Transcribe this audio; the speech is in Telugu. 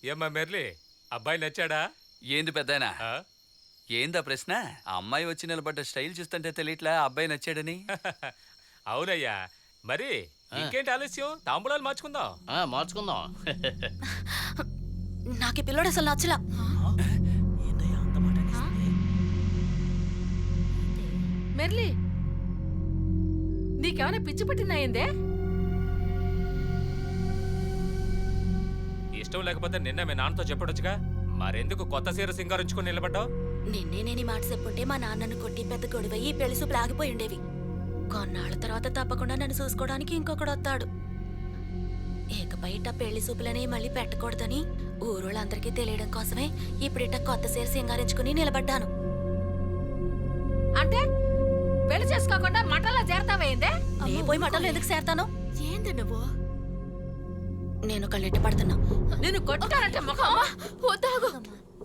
ఏమ్మా మెర్లి, అబ్బాయి నచ్చాడా? ఏంది పెద్దాయనా? ఆ? ఏందా ప్రశ్న? ఆ అమ్మాయి వచ్చి నిలబడ్డ స్టైల్ చూస్తుంటే తెలియట్లా అబ్బాయి నచ్చాడని. అవునయ్యా. మరి ఇంకేంటి ఆలస్యం? తాంబూలాలు మార్చుకుందాం. మార్చుకుందాం. నాకు ఈ పిల్లోడు అసలు నచ్చలా. మెర్లి, నీకేమైనా పిచ్చి పట్టిందయ్యిందే? ఇష్టం లేకపోతే నిన్న మీ నాన్నతో చెప్పడొచ్చుగా. మరెందుకు కొత్త సీర సింగారించుకుని నిలబడ్డావు? నిన్నే నేను ఈ మాట చెప్పుంటే మా నాన్నను కొట్టి పెద్ద గొడవయ్యి పెళ్లి సూపులు ఆగిపోయి ఉండేవి. కొన్నాళ్ళ తర్వాత తప్పకుండా నన్ను చూసుకోవడానికి ఇంకొకడు వస్తాడు. ఇకపై ఇట్ట పెళ్లి సూపులని మళ్ళీ పెట్టకూడదని ఊరోళ్ళందరికీ తెలియడం కోసమే ఇప్పుడిట్ట కొత్త సీర సింగారించుకుని నిలబడ్డాను. అంటే పెళ్లి చేసుకోకుండా మటంలో చేరతావేందే? నే పోయి మటన్లో ఎందుకు చేరతాను? ఏంది నువ్వు? నేను కళ్ళెట్టి పడుతున్నా. నిన్ను కొట్టానంటే ముఖం వద్దాగు.